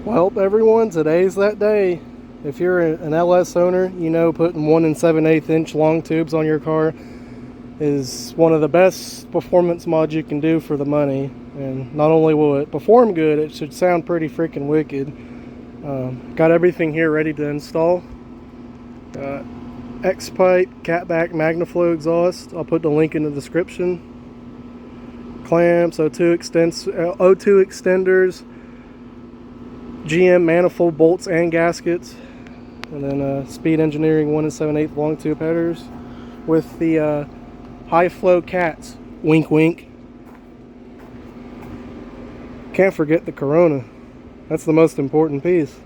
Well, everyone, today's that day. If you're an LS owner, you know putting 1 7/8 inch long tubes on your car is one of the best performance mods you can do for the money. And not only will it perform good, it should sound pretty freaking wicked. Got everything here ready to install. Got X-pipe, catback, magnaflow exhaust. I'll put the link in the description. Clamps, O2 extenders, GM manifold bolts and gaskets, and then Speed Engineering 1 7/8 Longtube Headers with the high flow cats. Wink wink. Can't forget the Corona. That's the most important piece.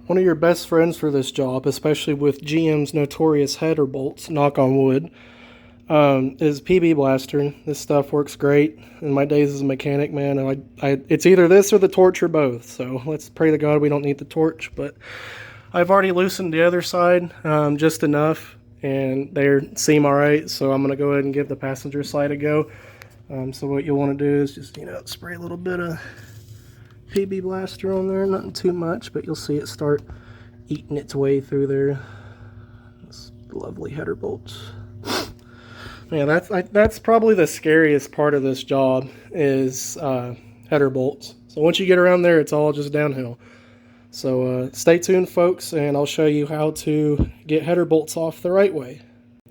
One of your best friends for this job, especially with GM's notorious header bolts, knock on wood, is PB Blaster. This stuff works great in my days as a mechanic, man. And it's either this or the torch or both. So let's pray to God we don't need the torch. But I've already loosened the other side just enough, and they seem all right. So I'm going to go ahead and give the passenger side a go. So what you'll want to do is just, spray a little bit of PB Blaster on there. Nothing too much, but you'll see it start eating its way through there. Those lovely header bolts. Yeah, that's probably the scariest part of this job is header bolts. So once you get around there, it's all just downhill. So stay tuned, folks, and I'll show you how to get header bolts off the right way.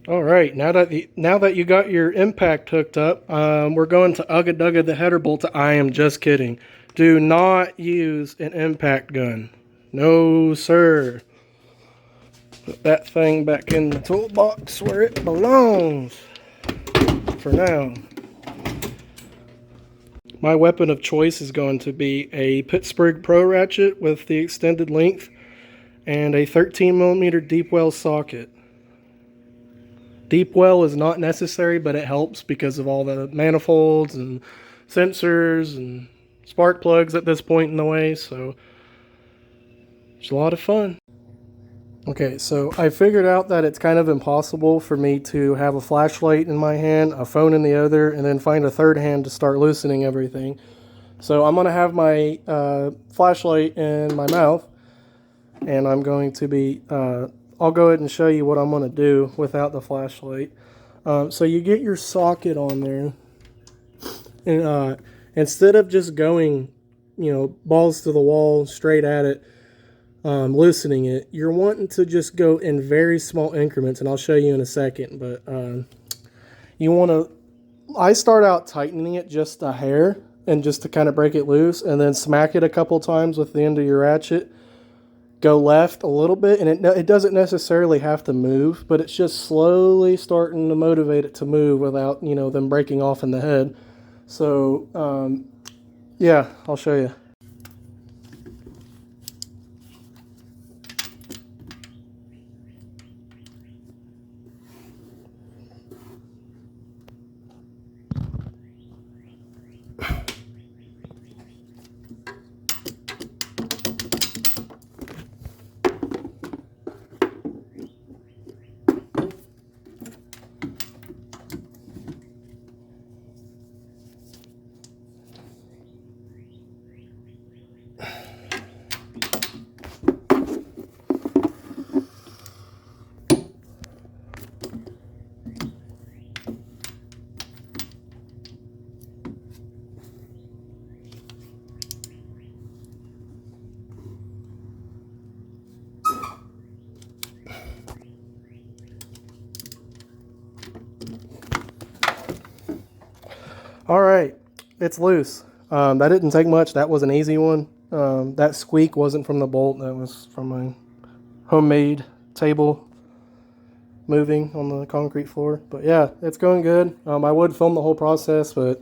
All right, now that you got your impact hooked up, we're going to ugga-dugga the header bolt. I am just kidding. Do not use an impact gun. No, sir. Put that thing back in the toolbox where it belongs. For now. My weapon of choice is going to be a Pittsburgh Pro ratchet with the extended length and a 13mm deep well socket. Deep well is not necessary, but it helps because of all the manifolds and sensors and spark plugs at this point in the way, so it's a lot of fun. Okay, so I figured out that it's kind of impossible for me to have a flashlight in my hand, a phone in the other, and then find a third hand to start loosening everything. So I'm going to have my flashlight in my mouth, and I'm going to be, I'll go ahead and show you what I'm going to do without the flashlight. So you get your socket on there, and instead of just going, balls to the wall, straight at it, loosening it, you're wanting to just go in very small increments, and I'll show you in a second, but you want to, I start out tightening it just a hair and just to kind of break it loose, and then smack it a couple times with the end of your ratchet, go left a little bit, and it doesn't necessarily have to move, but it's just slowly starting to motivate it to move without, them breaking off in the head. So yeah, I'll show you. All right, it's loose. That didn't take much. That was an easy one. That squeak wasn't from the bolt. That was from my homemade table moving on the concrete floor. But yeah, it's going good. I would film the whole process, but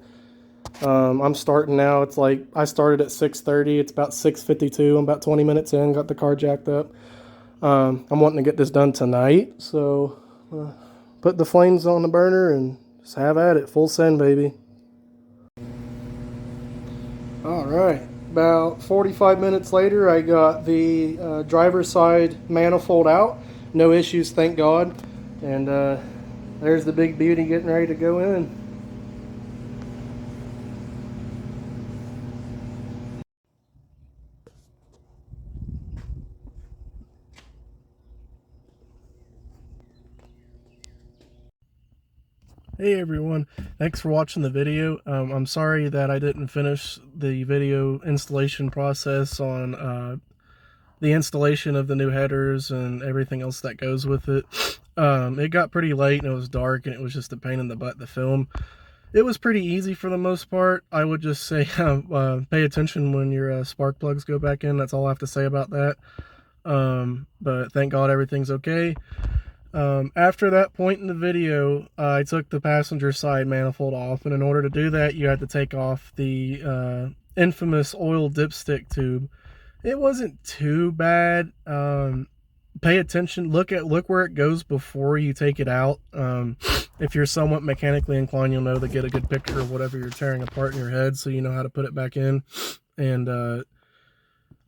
I'm starting now. It's like I started at 6:30. It's about 6:52. I'm about 20 minutes in. Got the car jacked up. I'm wanting to get this done tonight. So put the flames on the burner and just have at it. Full send, baby. Alright, about 45 minutes later I got the driver's side manifold out. No issues, thank God. And there's the big beauty getting ready to go in. Hey everyone, thanks for watching the video. I'm sorry that I didn't finish the video installation process on the installation of the new headers and everything else that goes with it. It got pretty late and it was dark and it was just a pain in the butt to film. It was pretty easy for the most part. I would just say pay attention when your spark plugs go back in. That's all I have to say about that. But thank God everything's okay. After that point in the video, I took the passenger side manifold off, and in order to do that, you had to take off the infamous oil dipstick tube. It wasn't too bad. Pay attention, look where it goes before you take it out. If you're somewhat mechanically inclined, you'll know to get a good picture of whatever you're tearing apart in your head, so you know how to put it back in. And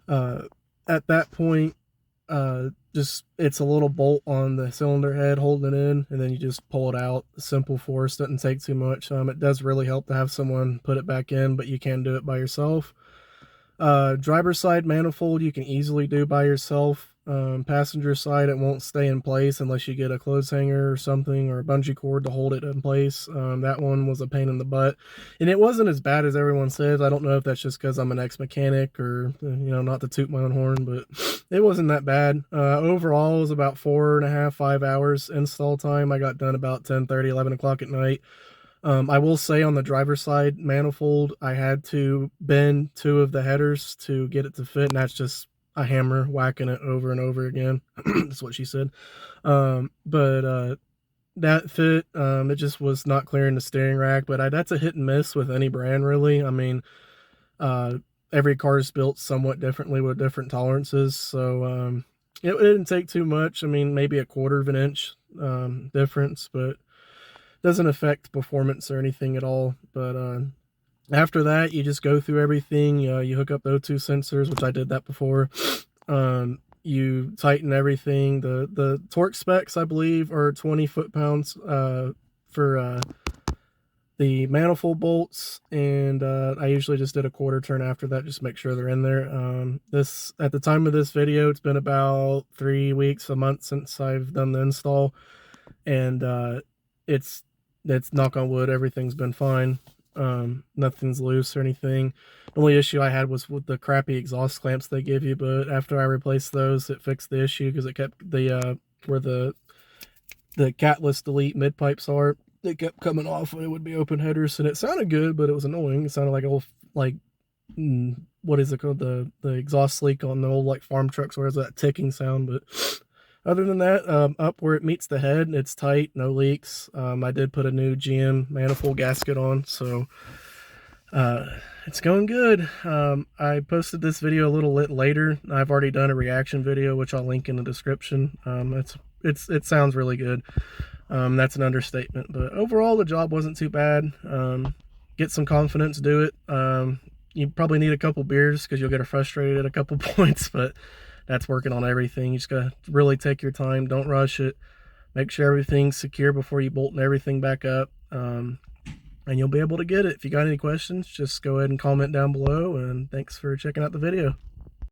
at that point, just it's a little bolt on the cylinder head holding it in, and then you just pull it out. Simple force, doesn't take too much. It does really help to have someone put it back in, but you can do it by yourself. Driver's side manifold you can easily do by yourself. Passenger side, it won't stay in place unless you get a clothes hanger or something, or a bungee cord to hold it in place. That one was a pain in the butt, and it wasn't as bad as everyone says. I don't know if that's just because I'm an ex-mechanic or, you know, not to toot my own horn, but it wasn't that bad. Overall, it was about 4.5, 5 hours install time. I got done about 10:30, 11 o'clock at night. I will say on the driver's side manifold, I had to bend 2 of the headers to get it to fit, and that's just a hammer whacking it over and over again. That's what she said. But that fit. It just was not clearing the steering rack, but that's a hit and miss with any brand, really. I mean, every car is built somewhat differently with different tolerances, so it didn't take too much. I mean, maybe a 1/4 of an inch difference, but doesn't affect performance or anything at all. But after that, you just go through everything. You hook up the O2 sensors, which I did that before. You tighten everything. The torque specs, I believe, are 20 foot-pounds for the manifold bolts, and I usually just did a 1/4 turn after that, just make sure they're in there. At the time of this video, it's been about 3 weeks, a month since I've done the install, and it's knock on wood, everything's been fine. Nothing's loose or anything. The only issue I had was with the crappy exhaust clamps they give you, but after I replaced those, it fixed the issue because it kept the where the catless delete mid pipes are, it kept coming off when it would be open headers, and it sounded good, but it was annoying. It sounded like old, like, what is it called, the exhaust leak on the old, like, farm trucks, where there's that ticking sound. But other than that, up where it meets the head, it's tight, no leaks. I did put a new GM manifold gasket on, so it's going good. I posted this video a little later. I've already done a reaction video, which I'll link in the description. It sounds really good. That's an understatement, but overall the job wasn't too bad. Get some confidence, do it. You probably need a couple beers because you'll get frustrated at a couple points, but that's working on everything. You just gotta really take your time, don't rush it, make sure everything's secure before you bolt everything back up, and you'll be able to get it. If you got any questions, just go ahead and comment down below, and thanks for checking out the video.